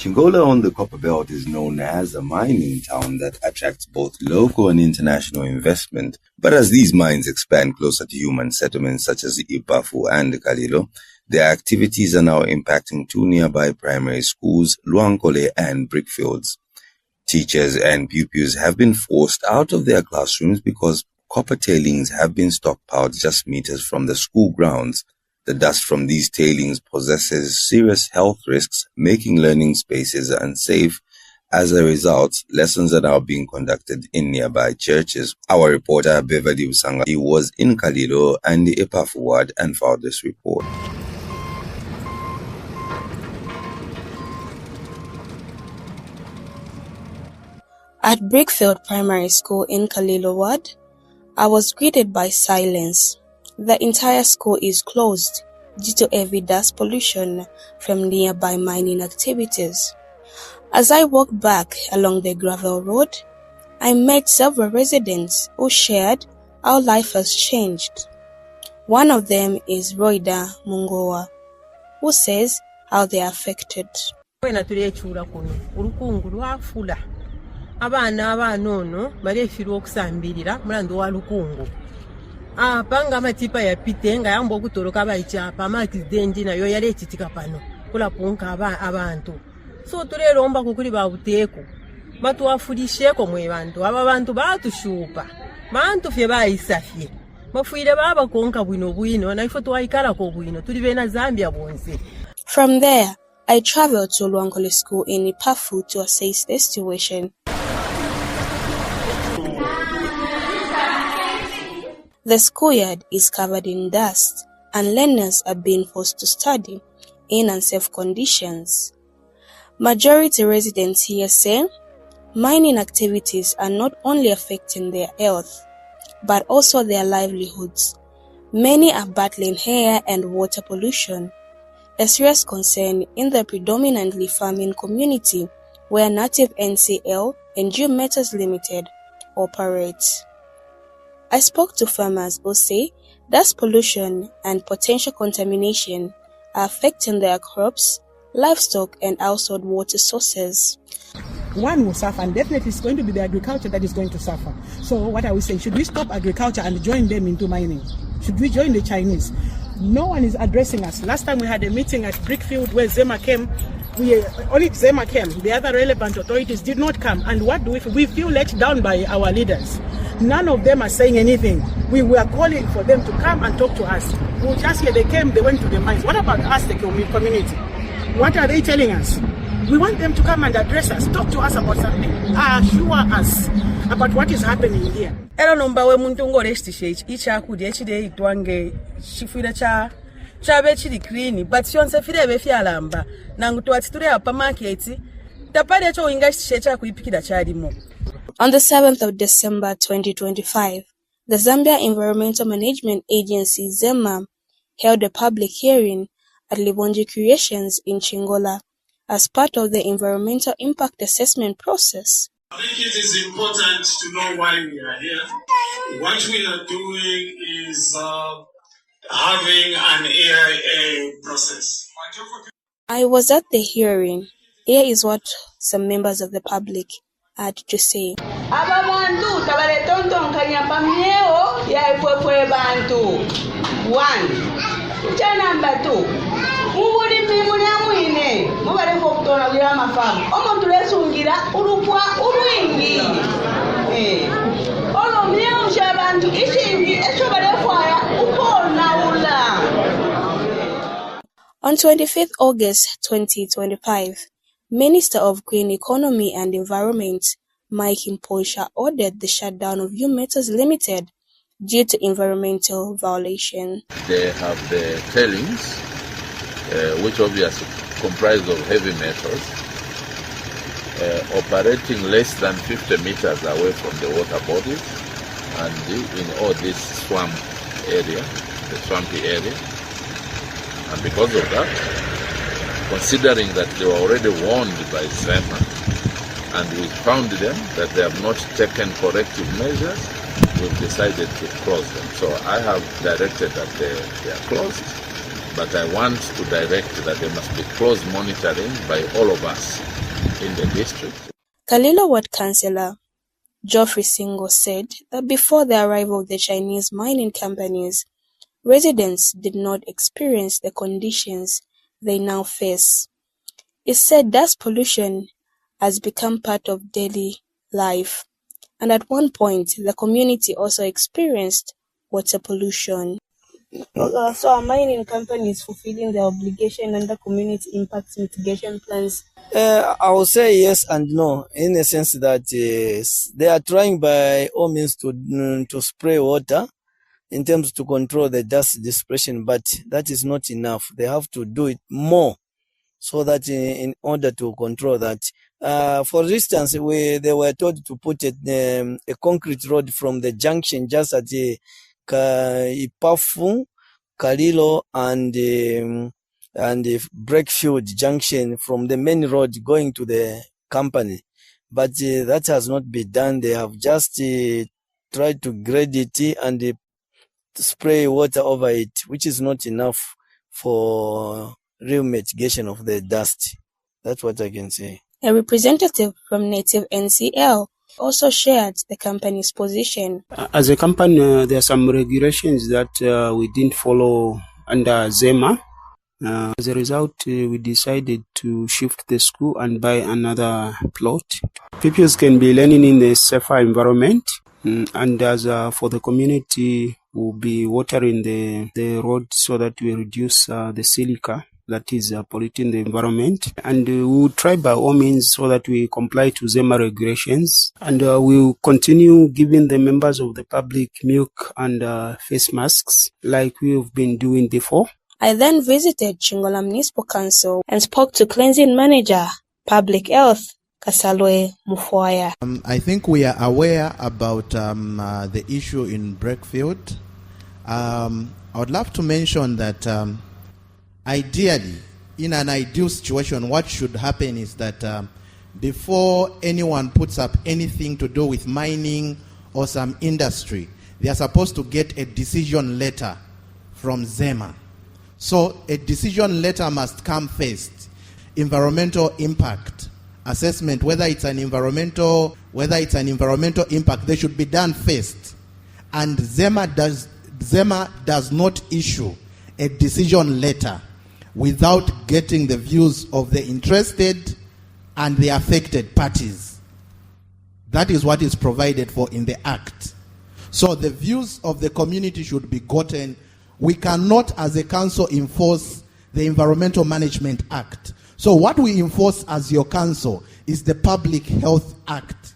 Chingola on the Copperbelt is known as a mining town that attracts both local and international investment. But as these mines expand closer to human settlements such as Ipafu and Kalilo, their activities are now impacting two nearby primary schools, Luankole and Brickfields. Teachers and pupils have been forced out of their classrooms because copper tailings have been stockpiled just meters from the school grounds. The dust from these tailings possesses serious health risks, making learning spaces unsafe. As a result, lessons are now being conducted in nearby churches. Our reporter Beverly Usanga was in Kalilo and the Ipafu ward and filed this report. At Brickfield Primary School in Kalilo ward, I was greeted by silence. The entire school is closed due to heavy dust pollution from nearby mining activities. As I walked back along the gravel road, I met several residents who shared how life has changed. One of them is Roida Mungoa, who says how they are affected. Abana abanono balefirwa okusambirira mulando wa lukungu panga amatipa yapite nga yambo okutoloka bayikyapa amakizidendi nayo yali ekitika pano kulapunka abantu so tulelomba kukuli babuteeko batuwafulisheko mwe bantu aba bantu batushupa bantu fye bayisafye bafuire baba konka bwino naifo twayikalako bwino tuli bena Zambia bonse. From there, I traveled to Luankole School in Ipafu to assess the situation. The schoolyard is covered in dust and learners are being forced to study in unsafe conditions. Majority residents here say mining activities are not only affecting their health, but also their livelihoods. Many are battling air and water pollution, a serious concern in the predominantly farming community where Native NCL and Geo Metals Limited operates. I spoke to farmers who say dust pollution and potential contamination are affecting their crops, livestock and household water sources. One will suffer, and definitely it's going to be the agriculture that is going to suffer. So what I would say, should we stop agriculture and join them into mining? Should we join the Chinese? No one is addressing us. Last time we had a meeting at Brickfield where Zema came. Only Zema came. The other relevant authorities did not come. And what do we feel let down by our leaders. None of them are saying anything. We were calling for them to come and talk to us. Just here they came, they went to the mines. What about us, the community? What are they telling us? We want them to come and address us, talk to us about something, assure us about what is happening here. Era nomba we muntu ngolestishe ichakudi echide itwange chifira chabe chili clean but yonse fire be fyalamba nangu twatitule apa market tapali echo ingastishe chakuipikira charimo. On the 7th of December 2025, the Zambia Environmental Management Agency ZEMA held a public hearing at Libonji Creations in Chingola as part of the environmental impact assessment process. I think it is important to know why we are here. What we are doing is having an AIA process. I was at the hearing. Here is what some members of the public had to say. One. Number two. On 25th August 2025, Minister of Green Economy and Environment Mike Imposha ordered the shutdown of Geo Metals Limited due to environmental violation. They have the tailings, which obviously comprise of heavy metals, operating less than 50 meters away from the water bodies and in all this swamp area, the swampy area. And because of that, considering that they were already warned by ZEMA, and we found them that they have not taken corrective measures, we've decided to close them. So I have directed that they are closed, but I want to direct that there must be close monitoring by all of us. in the district. Kalilo Ward Councillor Geoffrey Singo said that before the arrival of the Chinese mining companies, residents did not experience the conditions they now face. He said dust pollution has become part of daily life, and at one point the community also experienced water pollution. So are mining companies fulfilling their obligation under community impact mitigation plans? I will say yes and no, in the sense that they are trying by all means to spray water in terms to control the dust dispersion, but that is not enough. They have to do it more so that in order to control that. For instance, they were told to put a concrete road from the junction just at Ipafu, Kalilo, and Breakfield Junction from the main road going to the company. But that has not been done. They have just tried to grade it and spray water over it, which is not enough for real mitigation of the dust. That's what I can say. A representative from Native NCL also shared the company's position. As a company, there are some regulations that we didn't follow under ZEMA. As a result, we decided to shift the school and buy another plot. Pupils can be learning in a safer environment, and as for the community, we'll be watering the road so that we reduce the silica that is polluting the environment, and we will try by all means so that we comply to ZEMA regulations, and we will continue giving the members of the public milk and face masks like we've been doing before. I then visited Chingola Municipal Council and spoke to Cleansing Manager, Public Health, Kasalwe Mufoya. I think we are aware about the issue in Breakfield. I would love to mention that ideally, in an ideal situation, what should happen is that before anyone puts up anything to do with mining or some industry, they are supposed to get a decision letter from ZEMA. So a decision letter must come first. Environmental impact assessment, whether it's an environmental impact, they should be done first. And ZEMA does not issue a decision letter without getting the views of the interested and the affected parties. That is what is provided for in the Act. So the views of the community should be gotten. We cannot, as a council, enforce the Environmental Management Act. So what we enforce as your council is the Public Health Act.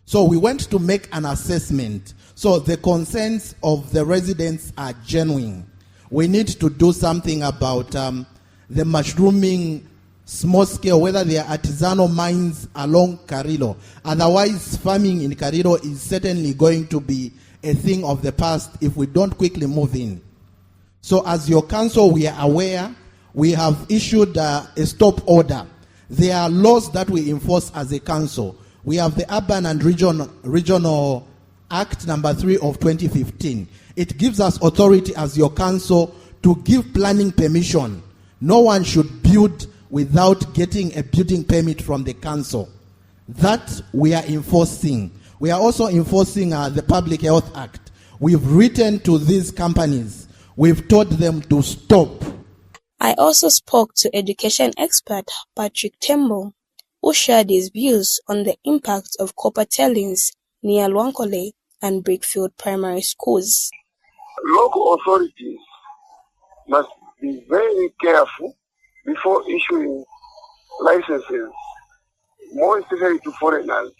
So we went to make an assessment. So the concerns of the residents are genuine. We need to do something about the mushrooming small scale, whether they are artisanal mines along Karilo. Otherwise, farming in Karilo is certainly going to be a thing of the past if we don't quickly move in. So as your council, we are aware, we have issued a stop order. There are laws that we enforce as a council. We have the Urban and Regional Act number 3 of 2015. It gives us authority as your council to give planning permission. No one should build without getting a building permit from the council. That we are enforcing. We are also enforcing the Public Health Act. We've written to these companies. We've told them to stop. I also spoke to education expert Patrick Tembo, who shared his views on the impact of copper tailings near Lwankole and Brickfield primary schools. Local authorities must be very careful before issuing licenses, more especially to foreigners,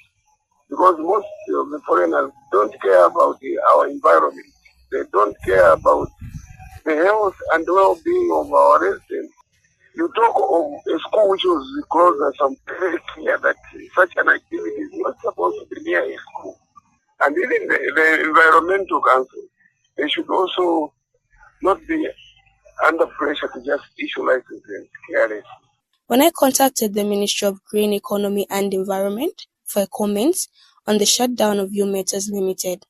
because most of the foreigners don't care about our environment. They don't care about the health and well-being of our residents. You talk of a school which was closed, and some very clear that such an activity is not supposed to be near a school. And even the environmental council, they should also not be under pressure to just issue licenses carelessly. When I contacted the Ministry of Green Economy and Environment for a comment on the shutdown of U-Metals Limited,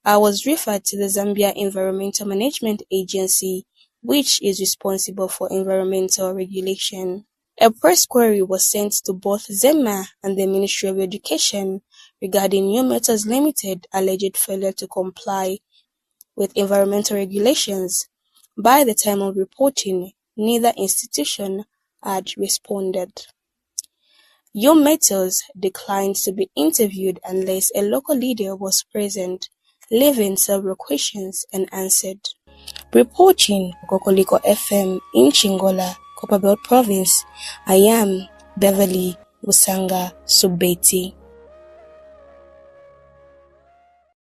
I was referred to the Zambia Environmental Management Agency, which is responsible for environmental regulation. A press query was sent to both Zema and the Ministry of Education regarding New Metals Limited alleged failure to comply with environmental regulations. By the time of reporting, neither institution had responded. New Metals declined to be interviewed unless a local leader was present, leaving several questions unanswered. Reporting for Kokoliko FM in Chingola, Copperbelt Province, I am Beverly Busanga Subeti.